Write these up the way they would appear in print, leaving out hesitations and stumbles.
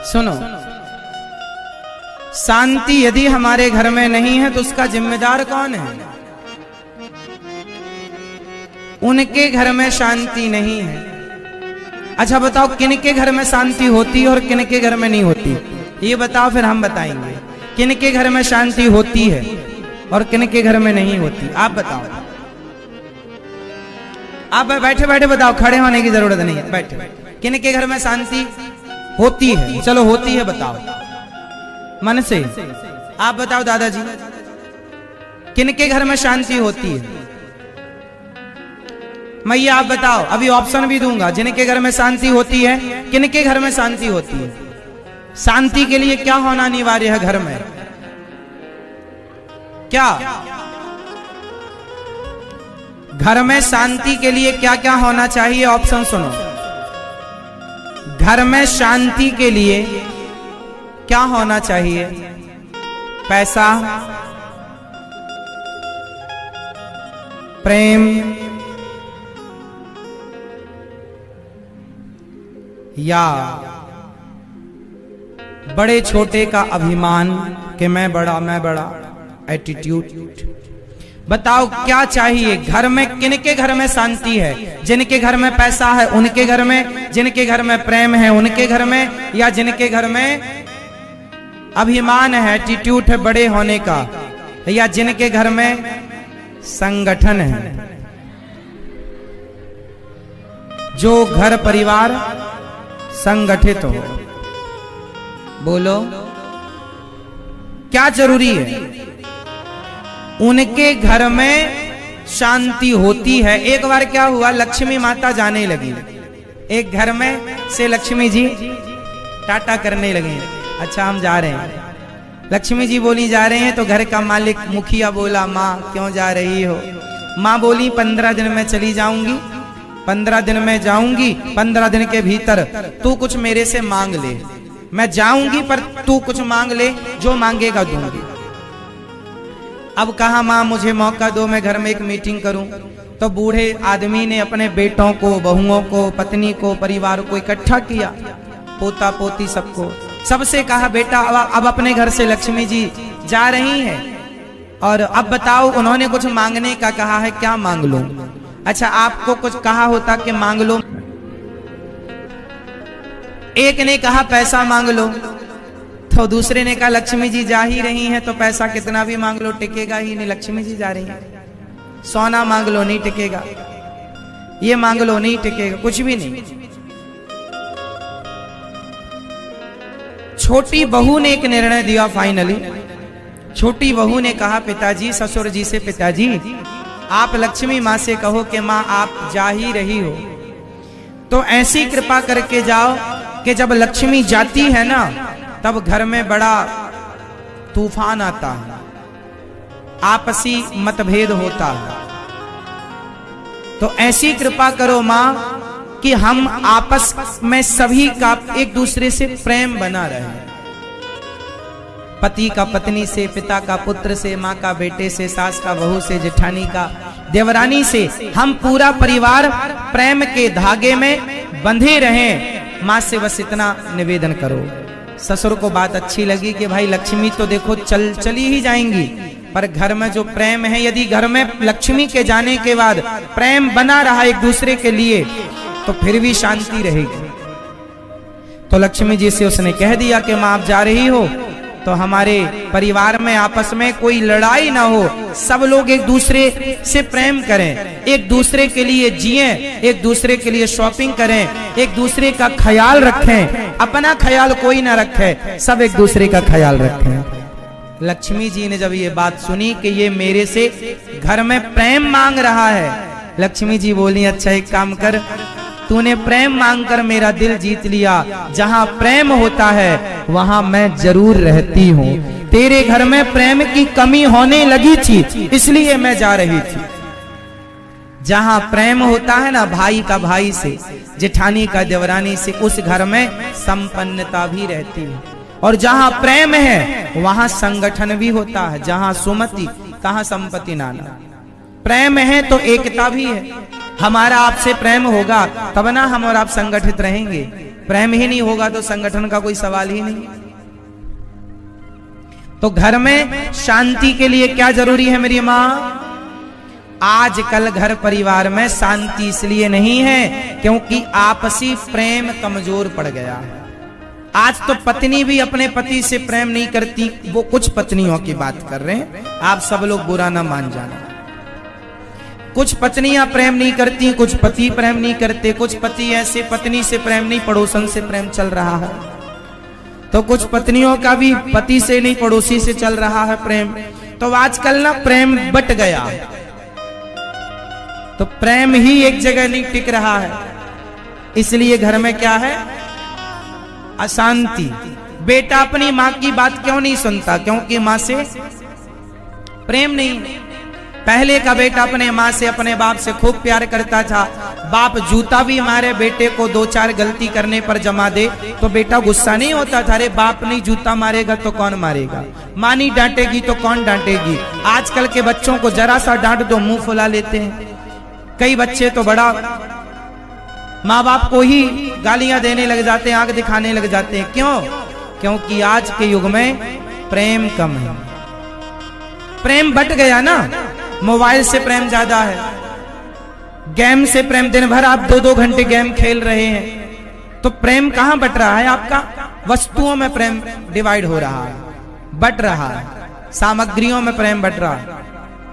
सुनो, शांति यदि हमारे घर में नहीं है तो उसका जिम्मेदार कौन है? उनके घर में शांति नहीं है। अच्छा बताओ, किन के घर में शांति होती है और किन के घर में नहीं होती? ये बताओ, फिर हम बताएंगे किन के घर में शांति होती है और किन के घर में नहीं होती। आप बताओ, आप बैठे बैठे बताओ, खड़े होने की जरूरत नहीं है, बैठे। किन के घर में शांति होती है? चलो होती है, बताओ मन से। आप बताओ दादाजी, किन के घर में शांति होती है? मैया आप बताओ, अभी ऑप्शन भी दूंगा। जिनके घर में शांति होती है, किन के घर में शांति होती है? शांति के लिए क्या होना अनिवार्य है घर में? क्या घर में शांति के लिए क्या क्या होना चाहिए? ऑप्शन सुनो। घर में शांति के लिए क्या होना चाहिए? पैसा, प्रेम, या बड़े छोटे का अभिमान कि मैं बड़ा एटीट्यूड। बताओ क्या चाहिए घर में? किनके घर में शांति है? जिनके घर में पैसा है उनके घर में, जिनके घर में प्रेम है उनके घर में, या जिनके घर में अभिमान है, एटीट्यूड है बड़े होने का, या जिनके घर में संगठन है? जो घर परिवार संगठित हो। बोलो क्या जरूरी है? उनके घर में शांति होती है। एक बार क्या हुआ, लक्ष्मी माता जाने लगी। एक घर में से लक्ष्मी जी टाटा करने लगे। अच्छा हम जा रहे हैं। लक्ष्मी जी बोली जा रहे हैं, तो घर का मालिक मुखिया बोला, माँ क्यों जा रही हो? माँ बोली 15 दिन में चली जाऊंगी, 15 दिन में जाऊंगी, 15 दिन के भीतर तू कुछ मेरे से मांग ले। मैं जाऊंगी पर तू कुछ मांग ले, जो मांगेगा दूंगी। अब कहा माँ मुझे मौका दो, मैं घर में एक मीटिंग करूं। तो बूढ़े आदमी ने अपने बेटों को, बहुओं को, पत्नी को, परिवार को इकट्ठा किया, पोता पोती सबको, सबसे कहा बेटा अब अपने घर से लक्ष्मी जी जा रही हैं, और अब बताओ उन्होंने कुछ मांगने का कहा है, क्या मांग लो? अच्छा आपको कुछ कहा होता कि मांग लो? एक ने कहा पैसा मांग लो, तो दूसरे ने कहा लक्ष्मी जी जा ही रही हैं तो पैसा कितना भी मांग लो टिकेगा ही नहीं, लक्ष्मी जी जा रही हैं। सोना मांग लो नहीं टिकेगा, ये मांग लो नहीं टिकेगा, कुछ भी नहीं। छोटी बहू ने एक निर्णय दिया फाइनली। छोटी बहू ने कहा पिताजी, ससुर जी से, पिताजी आप लक्ष्मी माँ से कहो कि माँ आप जा ही रही हो तो ऐसी कृपा करके जाओ कि जब लक्ष्मी जाती है ना तब घर में बड़ा तूफान आता है, आपसी मतभेद होता है। तो ऐसी कृपा करो माँ कि हम आपस में सभी का एक दूसरे से प्रेम बना रहे, पति का पत्नी से, पिता का पुत्र से, माँ का बेटे से, सास का बहू से, जेठानी का देवरानी से, हम पूरा परिवार प्रेम के धागे में बंधे रहें। माँ से बस इतना निवेदन करो। ससुर को बात अच्छी लगी कि भाई लक्ष्मी तो देखो चली ही जाएंगी, पर घर में जो प्रेम है, यदि घर में लक्ष्मी के जाने के बाद प्रेम बना रहा एक दूसरे के लिए तो फिर भी शांति रहेगी। तो लक्ष्मी जी से उसने कह दिया कि माँ आप जा रही हो तो हमारे परिवार में आपस में कोई लड़ाई ना हो, सब लोग एक दूसरे से प्रेम करें, एक दूसरे के लिए जिएं, एक दूसरे के लिए शॉपिंग करें, एक दूसरे का ख्याल रखें, अपना ख्याल कोई ना रखे, सब एक दूसरे का ख्याल रखें। लक्ष्मी जी ने जब ये बात सुनी कि ये मेरे से घर में प्रेम मांग रहा है, लक्ष्मी जी बोली अच्छा एक काम कर, तूने प्रेम मांगकर मेरा दिल जीत लिया, जहां प्रेम होता है वहां मैं जरूर रहती हूँ। तेरे घर में प्रेम की कमी होने लगी थी इसलिए मैं जा रही थी। जहां प्रेम होता है ना भाई का भाई से, जेठानी का देवरानी से, उस घर में संपन्नता भी रहती है। और जहां प्रेम है वहां संगठन भी होता है। जहां सुमति तहां संपत्ति नाना। प्रेम है तो एकता भी है। हमारा आपसे प्रेम होगा तब ना हम और आप संगठित रहेंगे। प्रेम ही नहीं होगा तो संगठन का कोई सवाल ही नहीं। तो घर में शांति के लिए क्या जरूरी है मेरी मां? आजकल घर परिवार में शांति इसलिए नहीं है क्योंकि आपसी प्रेम कमजोर पड़ गया है। आज तो पत्नी भी अपने पति से प्रेम नहीं करती। वो कुछ पत्नियों की बात कर रहे हैं, आप सब लोग बुरा ना मान जाना। कुछ पत्नियां प्रेम नहीं करती, कुछ पति प्रेम नहीं करते, कुछ पति ऐसे पत्नी से प्रेम नहीं पड़ोसन से प्रेम चल रहा है, तो कुछ पत्नियों का भी पति से नहीं पड़ोसी से चल रहा है प्रेम। तो आजकल ना प्रेम बट गया, तो प्रेम ही एक जगह नहीं टिक रहा है। इसलिए घर में क्या है? अशांति। बेटा अपनी मां की बात क्यों नहीं सुनता? क्योंकि मां से प्रेम नहीं। पहले का बेटा अपने मां से अपने बाप से खूब प्यार करता था। बाप जूता भी मारे बेटे को, 2-4 गलती करने पर जमा दे तो बेटा गुस्सा नहीं होता था। अरे बाप नहीं जूता मारेगा तो कौन मारेगा, मां नहीं डांटेगी तो कौन डांटेगी। आजकल के बच्चों को जरा सा डांट दो मुंह फुला लेते हैं। कई बच्चे तो बड़ा माँ बाप को ही गालियां देने लग जाते हैं, आंख दिखाने लग जाते हैं। क्यों? क्योंकि आज के युग में प्रेम कम है, प्रेम बट गया ना। मोबाइल से प्रेम ज्यादा है, गेम से प्रेम। दिन भर आप 2-2 घंटे गेम खेल रहे हैं, तो प्रेम कहां बट रहा है आपका? वस्तुओं में प्रेम डिवाइड हो रहा है, बट रहा है। सामग्रियों में प्रेम बट रहा है।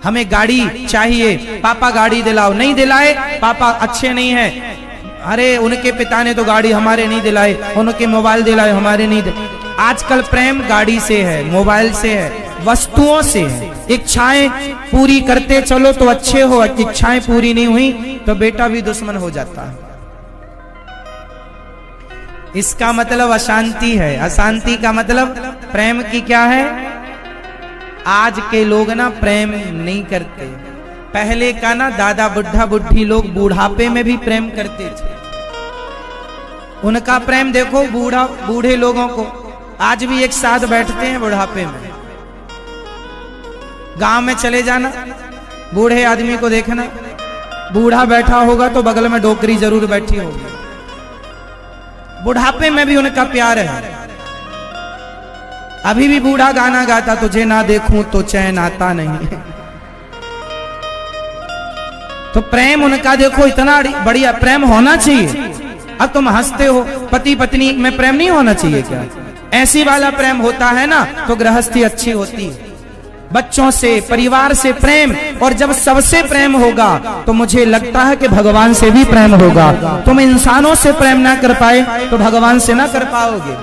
हमें गाड़ी चाहिए, पापा गाड़ी दिलाओ, नहीं दिलाए, पापा अच्छे नहीं है। अरे उनके पिता ने तो गाड़ी हमारे नहीं दिलाई, उनके मोबाइल दिलाए हमारे नहीं दिलाए। आजकल प्रेम गाड़ी से है, मोबाइल से है, वस्तुओं से है। इच्छाएं पूरी करते चलो तो अच्छे हो, इच्छाएं पूरी नहीं हुई तो बेटा भी दुश्मन हो जाता है। इसका मतलब अशांति है। अशांति का मतलब प्रेम की क्या है? आज के लोग ना प्रेम नहीं करते। पहले का ना दादा बुढ़ा बुढ़ी लोग बुढ़ापे में भी प्रेम करते थे। उनका प्रेम देखो, बूढ़े लोगों को आज भी एक साथ बैठते हैं बुढ़ापे में। गांव में चले जाना, बूढ़े आदमी को देखना, बूढ़ा बैठा होगा तो बगल में डोकरी जरूर बैठी होगी। बुढ़ापे में भी उनका प्यार है। अभी भी बूढ़ा गाना गाता, तुझे ना देखूं तो चैन आता नहीं। तो प्रेम उनका देखो इतना बढ़िया प्रेम होना चाहिए। अब तुम हंसते हो, पति पत्नी में प्रेम नहीं होना चाहिए क्या? ऐसी वाला प्रेम होता है ना तो गृहस्थी अच्छी होती है। बच्चों से, परिवार से प्रेम, और जब सबसे प्रेम होगा तो मुझे लगता है कि भगवान से भी प्रेम होगा। तुम इंसानों से प्रेम ना कर पाए तो भगवान से ना कर पाओगे।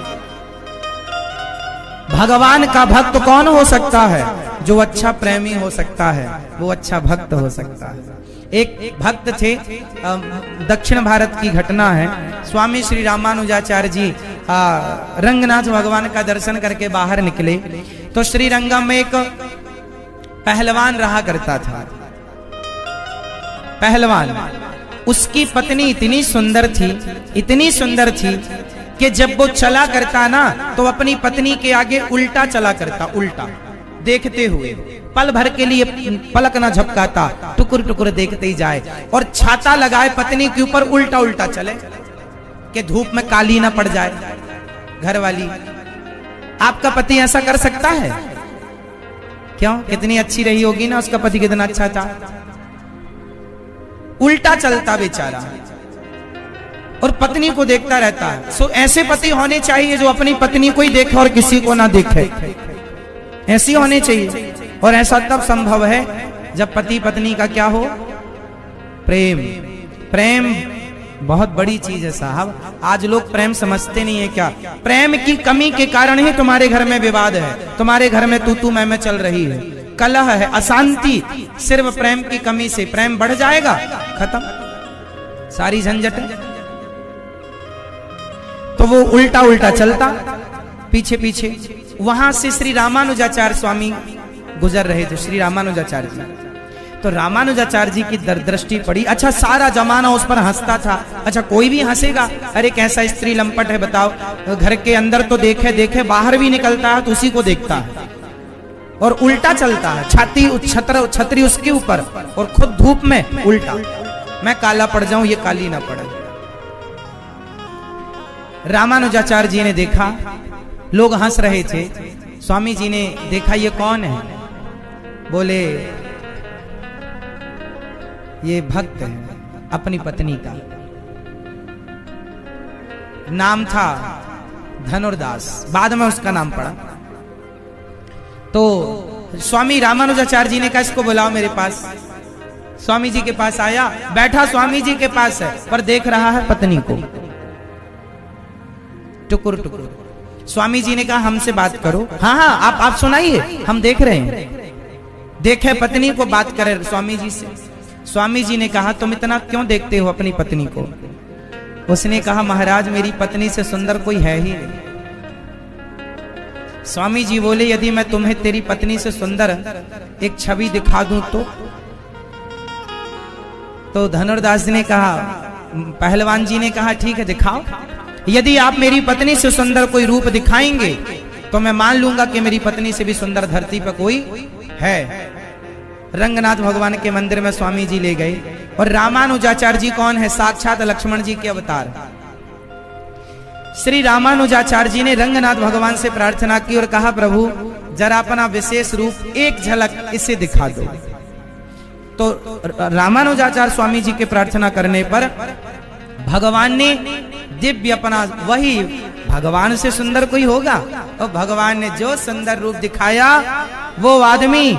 भगवान का भक्त कौन हो सकता है? जो अच्छा प्रेमी हो सकता है, वो अच्छा भक्त हो सकता है। एक भक्त थे, दक्षिण भारत की घटना है। स्वामी श्री रामानुजाचार्य जी रंगनाथ भगवान का दर्शन करके बाहर निकले तो श्री रंगम में एक पहलवान रहा करता था। पहलवान, उसकी पत्नी इतनी सुंदर थी, इतनी सुंदर थी कि जब वो चला करता ना तो अपनी पत्नी के आगे उल्टा चला करता, उल्टा देखते हुए, पल भर के लिए पलक ना झपकाता, टुकुर टुकुर देखते ही जाए, और छाता लगाए पत्नी के ऊपर उल्टा उल्टा चले कि धूप में काली ना पड़ जाए घर वाली। आपका पति ऐसा कर सकता है? क्यों? कितनी अच्छी रही होगी ना उसका पति, कितना अच्छा था। उल्टा चलता बेचारा और पत्नी को देखता रहता है। सो ऐसे पति होने चाहिए जो अपनी पत्नी को ही देखे और किसी को ना देखे। ऐसी होने चाहिए। और ऐसा तब संभव है जब पति पत्नी का क्या हो? प्रेम। प्रेम बहुत बड़ी चीज है साहब। आज लोग प्रेम समझते नहीं है क्या? प्रेम की कमी के कारण ही तुम्हारे घर में विवाद है, तुम्हारे घर में तू मैं चल रही है, कलह है, अशांति। सिर्फ प्रेम की कमी से प्रेम बढ़ जाएगा, खत्म सारी झंझट। तो वो उल्टा उल्टा चलता पीछे पीछे। वहां से श्री रामानुजाचार्य स्वामी गुजर रहे थे, श्री रामानुजाचार्य जी। तो रामानुजाचार्य जी की दृष्टि पड़ी। अच्छा, सारा जमाना उस पर हंसता था। अच्छा, कोई भी हंसेगा, अरे कैसा स्त्री लंपट है बताओ, घर के अंदर तो देखे देखे, बाहर भी निकलता है तो उसी को देखता है और उल्टा चलता है, छाती छतरी उसके ऊपर और खुद धूप में उल्टा। मैं काला पड़ जाऊं, ये काली ना पड़े। रामानुजाचार्य जी ने देखा, लोग हंस रहे थे। स्वामी जी ने देखा ये कौन है, बोले ये भक्त है अपनी पत्नी का। नाम था धनुर्दास, बाद में उसका नाम पड़ा। तो स्वामी रामानुजाचार्य जी ने कहा इसको बुलाओ मेरे पास। स्वामी जी के पास आया, बैठा स्वामी जी के पास है, पर देख रहा है पत्नी को टुकुर टुकुर। स्वामी जी ने कहा हमसे बात करो। हाँ हाँ आप सुनाइए, हम देख रहे हैं। देखे पत्नी को, बात करे स्वामी जी से। स्वामी जी ने कहा तुम इतना क्यों देखते हो अपनी पत्नी को? उसने कहा महाराज मेरी पत्नी से सुंदर कोई है ही नहीं। स्वामी जी बोले यदि मैं तुम्हें तेरी पत्नी से सुंदर एक छवि दिखा दूं तो धनुर्दास जी ने कहा, पहलवान जी ने कहा ठीक है दिखाओ। यदि आप मेरी पत्नी से सुंदर कोई रूप दिखाएंगे तो मैं मान लूंगा कि मेरी पत्नी से भी सुंदर धरती पर कोई है। रंगनाथ भगवान के मंदिर में स्वामी जी ले गए। और रामानुजाचार्य जी कौन है? साक्षात लक्ष्मण जी के अवतार। श्री रामानुजाचार्य जी ने रंगनाथ भगवान से प्रार्थना की और कहा प्रभु जरा अपना विशेष रूप एक झलक इसे दिखा दो। तो रामानुजाचार्य स्वामी जी के प्रार्थना करने पर भगवान ने दिव्य अपना, वही भगवान से सुंदर कोई होगा, और भगवान ने जो सुंदर रूप दिखाया वो आदमी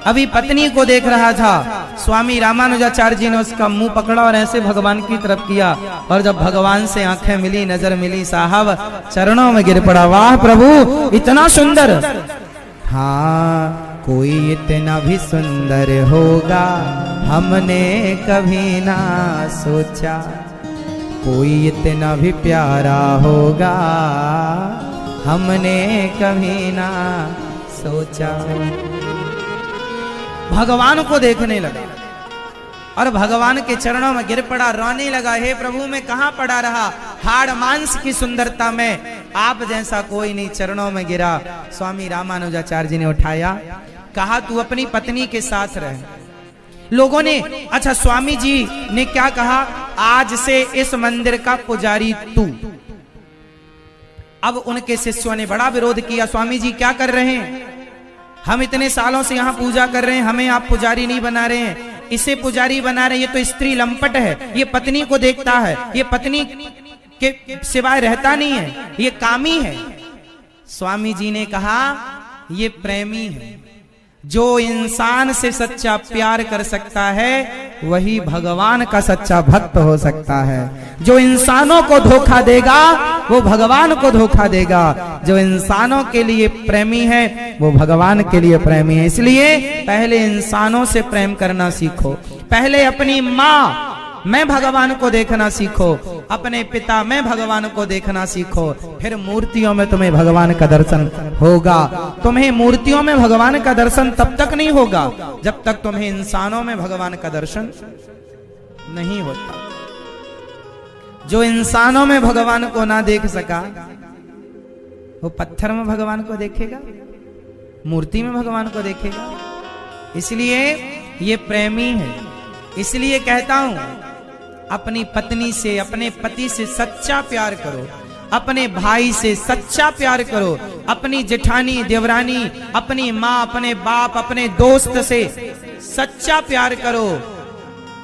अभी पत्नी को देख रहा था। स्वामी रामानुजाचार्य जी ने उसका मुंह पकड़ा और ऐसे भगवान की तरफ किया, और जब भगवान से आंखें मिली, नजर मिली, साहब चरणों में गिर पड़ा। वाह प्रभु इतना सुंदर। हाँ कोई इतना भी सुंदर होगा हमने कभी ना सोचा, कोई इतना भी प्यारा होगा हमने कभी ना सोचा। भगवान को देखने लगा और भगवान के चरणों में गिर पड़ा, रोने लगा। हे प्रभु मैं कहां पड़ा रहा, हाड़ मांस की सुंदरता में आप जैसा कोई नहीं, चरणों में गिरा। स्वामी रामानुजाचार्य जी ने उठाया, कहा तू अपनी पत्नी के साथ रह। लोगों ने, अच्छा स्वामी जी ने क्या कहा, आज से इस मंदिर का पुजारी तू। अब उनके शिष्यों ने बड़ा विरोध किया, स्वामी जी क्या कर रहे हैं, हम इतने सालों से यहाँ पूजा कर रहे हैं, हमें आप पुजारी नहीं बना रहे हैं, इसे पुजारी बना रहे हैं, ये तो स्त्री लंपट है, ये पत्नी को देखता है, ये पत्नी के सिवाय रहता नहीं है, ये कामी है। स्वामी जी ने कहा ये प्रेमी है। जो इंसान से सच्चा प्यार कर सकता है वही भगवान का सच्चा भक्त हो सकता है। जो इंसानों को धोखा देगा वो भगवान को धोखा देगा। जो इंसानों के लिए प्रेमी है वो भगवान के लिए प्रेमी है। इसलिए पहले इंसानों से प्रेम करना सीखो, पहले अपनी माँ मैं भगवान को देखना सीखो, अपने पिता में भगवान को देखना सीखो, फिर मूर्तियों में तुम्हें भगवान का दर्शन होगा। तुम्हें मूर्तियों में भगवान का दर्शन तब तक नहीं होगा जब तक तुम्हें इंसानों में भगवान का दर्शन नहीं होता। जो इंसानों में भगवान को ना देख सका वो पत्थर में भगवान को देखेगा, मूर्ति में भगवान को देखेगा। इसलिए ये प्रेमी है। इसलिए कहता हूं अपनी पत्नी से, अपने पति से सच्चा प्यार करो, अपने भाई से सच्चा प्यार करो, अपनी जेठानी देवरानी, अपनी माँ, अपने बाप, अपने दोस्त से सच्चा प्यार करो,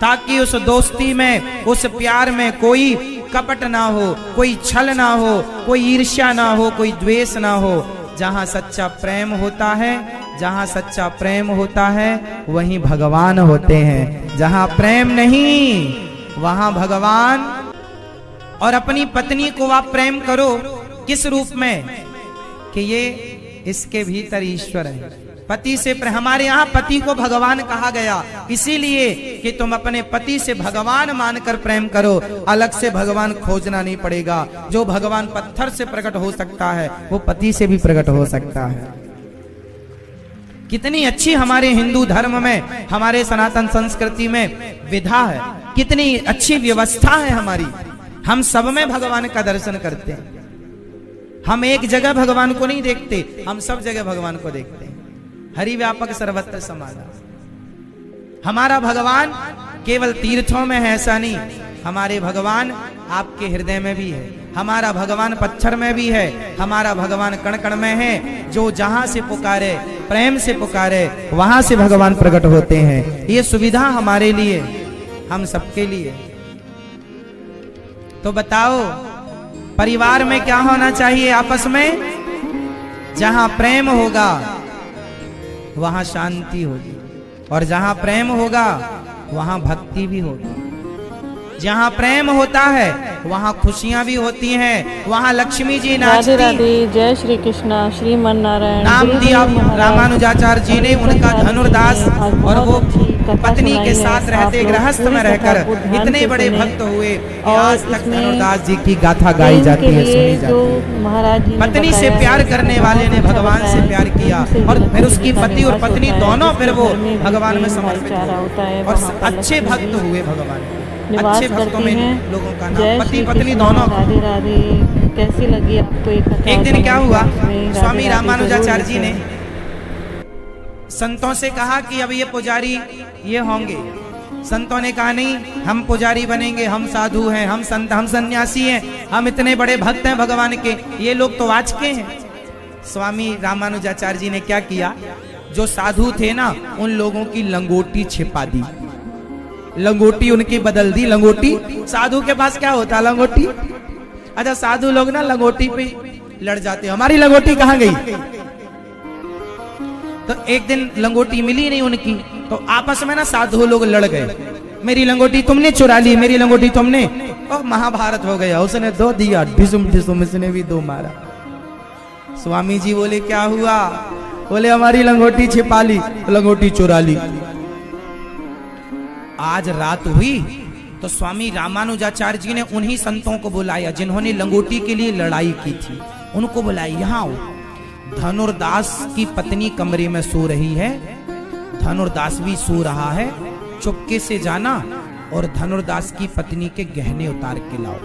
ताकि उस दोस्ती में, उस प्यार में कोई कपट ना हो, कोई छल ना हो, कोई ईर्ष्या ना हो, कोई द्वेष ना हो। जहाँ सच्चा प्रेम होता है, जहाँ सच्चा प्रेम होता है वहीं भगवान होते हैं। जहाँ प्रेम नहीं वहां भगवान। और अपनी पत्नी को आप प्रेम करो किस रूप में कि ये इसके भीतर ईश्वर है। पति से हमारे यहाँ पति को भगवान कहा गया इसीलिए कि तुम अपने पति से भगवान मानकर प्रेम करो, अलग से भगवान खोजना नहीं पड़ेगा। जो भगवान पत्थर से प्रकट हो सकता है वो पति से भी प्रकट हो सकता है। कितनी अच्छी हमारे हिंदू धर्म में, हमारे सनातन संस्कृति में विधा है, कितनी अच्छी व्यवस्था है हमारी। हम सब में भगवान का दर्शन करते हैं। हम एक जगह भगवान को नहीं देखते, हम सब जगह भगवान को देखते हैं। हरि व्यापक सर्वत्र समाना। हमारा भगवान केवल तीर्थों में है ऐसा नहीं, हमारे भगवान आपके हृदय में भी है, हमारा भगवान पत्थर में भी है, हमारा भगवान कण कण में है। जो जहां से पुकारे, प्रेम से पुकारे, वहां से भगवान प्रकट होते हैं। ये सुविधा हमारे लिए, हम सबके लिए। तो बताओ परिवार में क्या होना चाहिए आपस में? जहां प्रेम होगा वहां शांति होगी, और जहां प्रेम होगा वहां भक्ति भी होगी। जहां प्रेम होता है वहां खुशियां भी होती हैं, वहां लक्ष्मी जी नाचती। राधे राधे, जय श्री कृष्णा, श्रीमन नारायण। नाम दिया रामानुजाचार्य जी ने उनका धनुर्दास, और वो पत्नी के साथ रहते गृहस्थ में रहकर इतने बड़े भक्त हुए कि आज तक धनुर्दास जी की गाथा गाई जाती है, सुनी जाती है। पत्नी से प्यार करने वाले ने भगवान से प्यार किया, और फिर उसकी पति और पत्नी दोनों फिर वो भगवान में समर्पित हुए और अच्छे भक्त हुए। भगवान अच्छे भक्तों में लोगों का नाम, पति पत्नी दोनों। राधे राधे, कैसी लगी आपको ये कथा? एक दिन क्या हुआ, स्वामी रामानुजाचार्य जी ने संतों से कहा कि अब ये पुजारी ये होंगे। संतों ने कहा नहीं, हम पुजारी बनेंगे, हम साधु हैं, हम संत, हम सन्यासी हैं, हम इतने बड़े भक्त हैं भगवान के, ये लोग तो आज के हैं। स्वामी रामानुजाचार्य जी ने क्या किया, जो साधु थे ना उन लोगों की लंगोटी छिपा दी, लंगोटी उनकी बदल दी। लंगोटी साधु के पास क्या होता, लंगोटी। अच्छा साधु लोग ना लंगोटी पे लड़ जाते, हमारी लंगोटी कहाँ गई? तो एक दिन लंगोटी मिली नहीं उनकी, तो आपस में ना साधु लोग लड़ गए, मेरी लंगोटी तुमने चुरा ली, मेरी लंगोटी तुमने। और महाभारत हो गया, उसने दो दिया, ढिसुम ढिसुम, इसने भी दो मारा। स्वामी जी बोले क्या हुआ? बोले हमारी लंगोटी छिपा ली, लंगोटी चुरा ली। आज रात हुई तो स्वामी रामानुजाचार्य जी ने उन्हीं संतों को बुलाया जिन्होंने लंगोटी के लिए लड़ाई की थी, उनको बुलाया, यहाँ आओ। धनुर्दास की पत्नी कमरे में सो रही है, धनुर्दास भी सो रहा है, चुपके से जाना और धनुर्दास की पत्नी के गहने उतार के लाओ।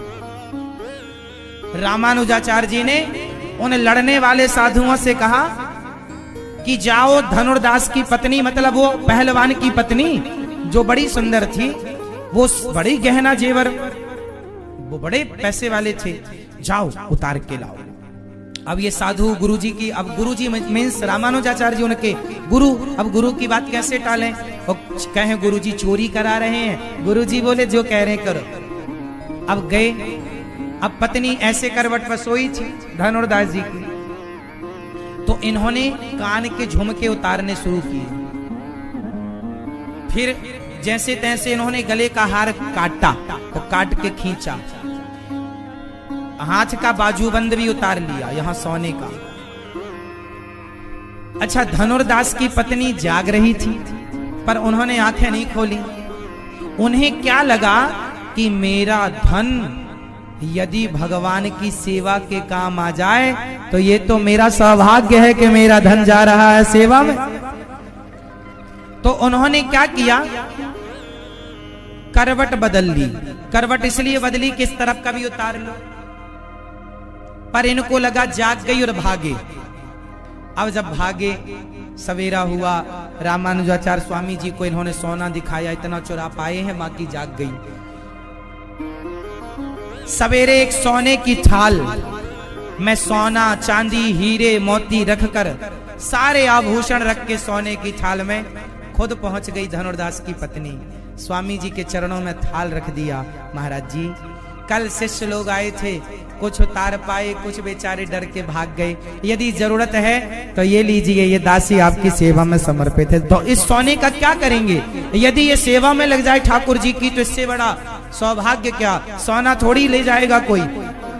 रामानुजाचार्य जी ने उन लड़ने वाले साधुओं से कहा कि जाओ धनुर्दास की पत्नी, मतलब वो पहलवान की पत्नी जो बड़ी सुंदर थी, वो बड़ी गहना जेवर, वो बड़े पैसे वाले थे, जाओ उतार के लाओ। अब ये साधु गुरुजी की, अब गुरुजी मीन्स रामानुजाचार्य जी उनके गुरु, अब गुरु की बात कैसे टालें? और कहें गुरुजी चोरी करा रहे हैं, गुरुजी बोले जो कह रहे करो। अब गए, अब पत्नी ऐसे करवट पर सोई थी धनुर्दास जी की, तो इन्होंने कान के झुमके उतारने शुरू किए। फिर जैसे तैसे इन्होंने गले का हार काटा, तो काट के खींचा, हाथ का बाजूबंद भी उतार लिया, यहां सोने का। अच्छा धनुर्दास की पत्नी जाग रही थी, पर उन्होंने आंखें नहीं खोली। उन्हें क्या लगा कि मेरा धन यदि भगवान की सेवा के काम आ जाए तो ये तो मेरा सौभाग्य है कि मेरा धन जा रहा है सेवा में। तो उन्होंने क्या किया, करवट बदल ली। करवट इसलिए बदली कि इस तरफ का भी उतार लो, पर इनको लगा जाग गई और भागे। अब जब भागे, सवेरा हुआ, रामानुजाचार्य स्वामी जी को इन्होंने सोना दिखाया, इतना चुरा पाए हैं, मां की जाग गई। सवेरे एक सोने की थाल में सोना, चांदी, हीरे, मोती रखकर, सारे आभूषण रख के सोने की थाल में खुद पहुंच गई धनुर्दास की पत्नी। स्वामी जी के चरणों में थाल रख दिया, महाराज जी कल शिष्य लोग आए थे, कुछ उतार पाए, कुछ बेचारे डर के भाग गए, यदि जरूरत है तो ये लीजिए, ये दासी आपकी सेवा में समर्पित है। तो इस सोने का क्या करेंगे? यदि ये सेवा में लग जाए ठाकुर जी की तो इससे बड़ा सौभाग्य क्या, सोना थोड़ी ले जाएगा कोई,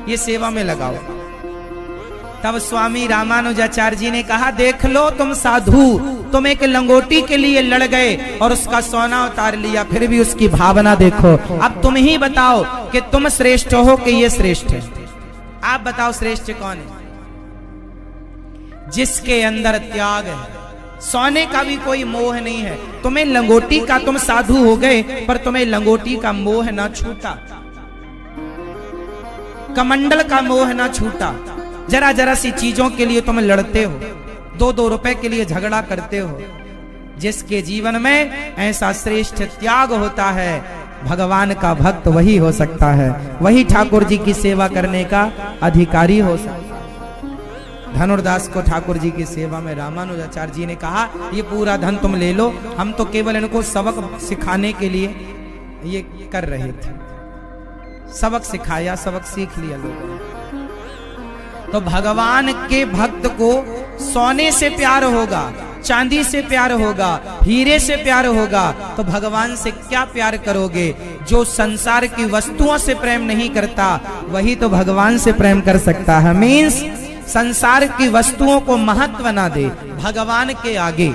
ये सेवा में लगाओ। तब स्वामी रामानुजाचार्य जी ने कहा, देख लो तुम साधु, तुम एक लंगोटी के लिए लड़ गए और उसका सोना उतार लिया, फिर भी उसकी भावना देखो। अब तुम ही बताओ कि तुम श्रेष्ठ हो कि ये श्रेष्ठ है? आप बताओ श्रेष्ठ कौन है? जिसके अंदर त्याग है, सोने का भी कोई मोह नहीं है। तुम्हें लंगोटी का, तुम साधु हो गए पर तुम्हें लंगोटी का मोह ना छूटा, कमंडल का मोह ना छूटा। जरा जरा सी चीजों के लिए तुम लड़ते हो, 2-2 रुपए के लिए झगड़ा करते हो, जिसके जीवन में ऐसा श्रेष्ठ त्याग होता है, भगवान का भक्त वही हो सकता है, वही ठाकुर जी की सेवा करने का अधिकारी हो सकता है। धनुर्दास को ठाकुर जी की सेवा में रामानुजाचार्य जी ने कहा, ये पूरा धन तुम ले लो, हम तो केवल इनको सबक सिखाने के लिए ये कर रहे थे। सबक सिखाया, सबक सीख लिया लोगों ने। तो भगवान के भक्त को सोने से प्यार होगा, चांदी से प्यार होगा, हीरे से प्यार होगा, तो भगवान से क्या प्यार करोगे? जो संसार की वस्तुओं से प्रेम नहीं करता, वही तो भगवान से प्रेम कर सकता है। मीन्स संसार की वस्तुओं को महत्व ना दे, भगवान के आगे,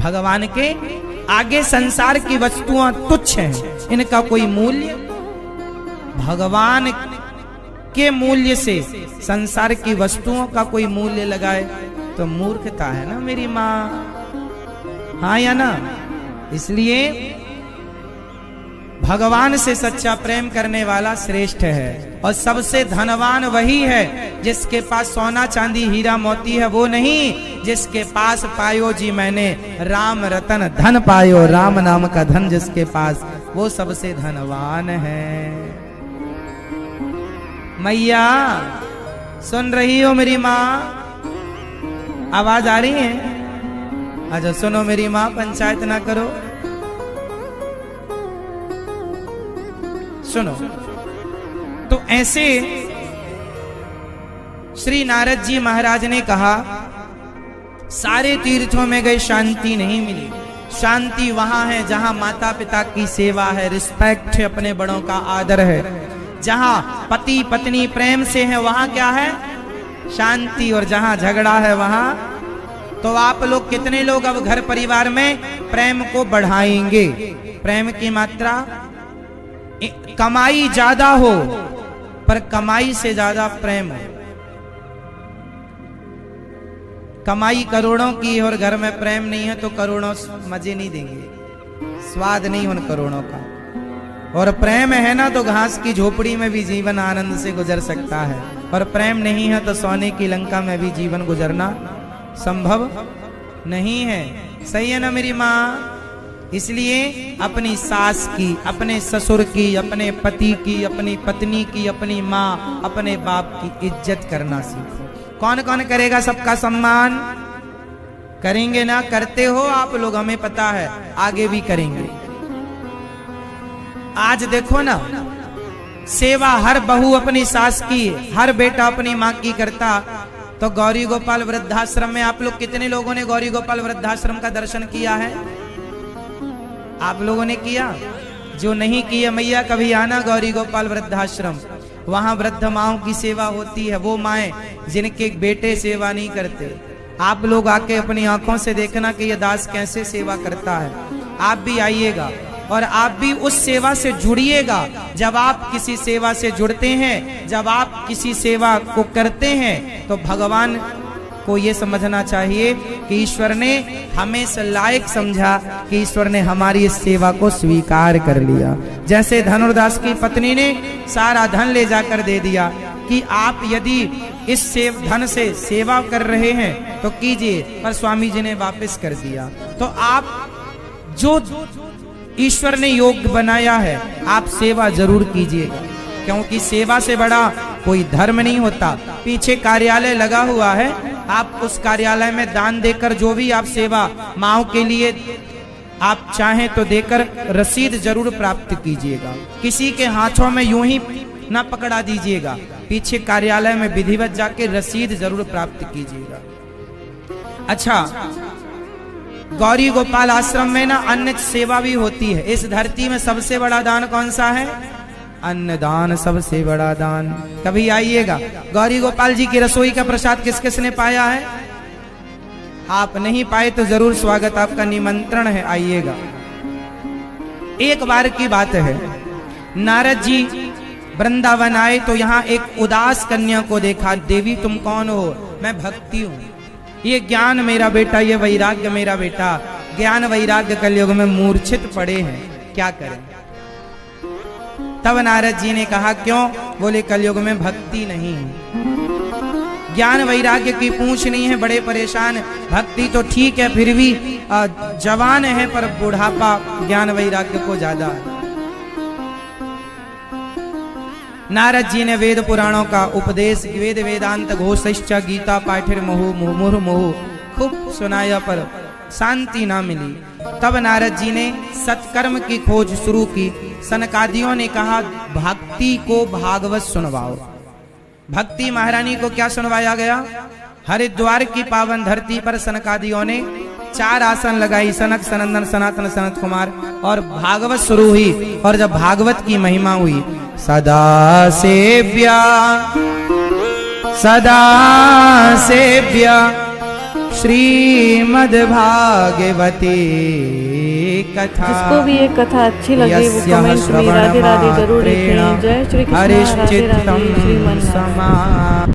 भगवान के आगे संसार की वस्तुएं तुच्छ हैं, इनका कोई मूल्य, भगवान के मूल्य से संसार की वस्तुओं का कोई मूल्य लगाए तो मूर्खता है ना मेरी माँ, हाँ या ना? इसलिए भगवान से सच्चा प्रेम करने वाला श्रेष्ठ है। और सबसे धनवान वही है जिसके पास सोना चांदी हीरा मोती है, वो नहीं जिसके पास पायो जी मैंने राम रतन धन पायो, राम नाम का धन जिसके पास, वो सबसे धनवान है। मैया सुन रही हो मेरी माँ? आवाज आ रही है? अच्छा सुनो मेरी माँ, पंचायत ना करो, सुनो। तो ऐसे श्री नारद जी महाराज ने कहा, सारे तीर्थों में गए शांति नहीं मिली। शांति वहां है जहां माता पिता की सेवा है, रिस्पेक्ट है, अपने बड़ों का आदर है। जहां पति पत्नी प्रेम से है, वहां क्या है? शांति। और जहां झगड़ा है वहां, तो आप लोग कितने लोग अब घर परिवार में प्रेम को बढ़ाएंगे? प्रेम की मात्रा, कमाई ज्यादा हो पर कमाई से ज्यादा प्रेम हो। कमाई करोड़ों की और घर में प्रेम नहीं है तो करोड़ों मजे नहीं देंगे, स्वाद नहीं उन करोड़ों का। और प्रेम है ना तो घास की झोपड़ी में भी जीवन आनंद से गुजर सकता है, और प्रेम नहीं है तो सोने की लंका में भी जीवन गुजरना संभव नहीं है। सही है ना मेरी माँ? इसलिए अपनी सास की, अपने ससुर की, अपने पति की, अपनी पत्नी की, अपनी माँ, अपने बाप की इज्जत करना सीखो। कौन कौन करेगा सबका सम्मान? करेंगे ना? करते हो आप लोग, हमें पता है, आगे भी करेंगे। आज देखो ना, सेवा हर बहू अपनी सास की, हर बेटा अपनी माँ की करता, तो गौरी गोपाल वृद्धाश्रम में आप लोग कितने लोगों ने गौरी गोपाल वृद्धाश्रम का दर्शन किया है? आप लोगों ने किया? जो नहीं किया मैया कभी आना गौरी गोपाल वृद्धाश्रम, वहां वृद्ध माओं की सेवा होती है। वो माएं जिनके बेटे सेवा नहीं करते, आप लोग आके अपनी आंखों से देखना कि ये दास कैसे सेवा करता है। आप भी आइएगा और आप भी उस सेवा से जुड़िएगा। जब आप किसी सेवा से जुड़ते हैं, जब आप किसी सेवा को करते हैं, तो भगवान को ये समझना चाहिए कि ईश्वर ने हमें लायक समझा, कि ईश्वर ने हमारी इस सेवा को स्वीकार कर लिया। जैसे धनुर्दास की पत्नी ने सारा धन ले जाकर दे दिया कि आप यदि इस धन से सेवा कर रहे हैं तो कीजिए, पर स्वामी जी ने वापस कर दिया। तो आप जो ईश्वर ने योग्य बनाया है, आप सेवा जरूर कीजिएगा, क्योंकि सेवा से बड़ा कोई धर्म नहीं होता। पीछे कार्यालय लगा हुआ है, आप उस कार्यालय में दान देकर जो भी आप सेवा माओ के लिए आप चाहें तो देकर रसीद जरूर प्राप्त कीजिएगा। किसी के हाथों में यूं ही ना पकड़ा दीजिएगा, पीछे कार्यालय में विधिवत जाके रसीद जरूर प्राप्त कीजिएगा। अच्छा, गौरी गोपाल आश्रम में ना अन्न सेवा भी होती है। इस धरती में सबसे बड़ा दान कौन सा है? अन्नदान, सबसे बड़ा दान। कभी आइएगा, गौरी गोपाल जी की रसोई का प्रसाद किस किस ने पाया है? आप नहीं पाए तो जरूर स्वागत, आपका निमंत्रण है, आइएगा। एक बार की बात है, नारद जी वृंदावन आए तो यहाँ एक उदास कन्या को देखा। देवी तुम कौन हो? मैं भक्ति हूँ। ये ज्ञान मेरा बेटा, ये वैराग्य मेरा बेटा। ज्ञान वैराग्य कलयुग में मूर्छित पड़े हैं, क्या करें? तब नारद जी ने कहा क्यों? बोले कलयुग में भक्ति नहीं। ज्ञान वैराग्य की पूछ नहीं है, बड़े परेशान। भक्ति तो ठीक है, फिर भी जवान है, पर बुढ़ापा ज्ञान वैराग्य को ज्यादा है। नारद जी ने वेद पुराणों का उपदेश, वेद वेदांत घोषश्च गीता पाठिर मोहु मुहुर्मुहु खूब सुनाया, पर शांति ना मिली। तब नारद जी ने सत्कर्म की खोज शुरू की। सनकादियों ने कहा भक्ति को भागवत सुनवाओ। भक्ति महारानी को क्या सुनवाया गया? हरिद्वार की पावन धरती पर सनकादियों ने 4 आसन लगाई, सनक सनंदन सनातन सनत कुमार, और भागवत शुरू हुई। और जब भागवत की महिमा हुई, सदा सेव्या श्रीमद् भागवती कथा। जिसको भी ये कथा अच्छी लगी वो कमेंट में राधे राधे जरूर लिखें। जय श्री कृष्ण, राधे राधे, श्रीमन नारायण।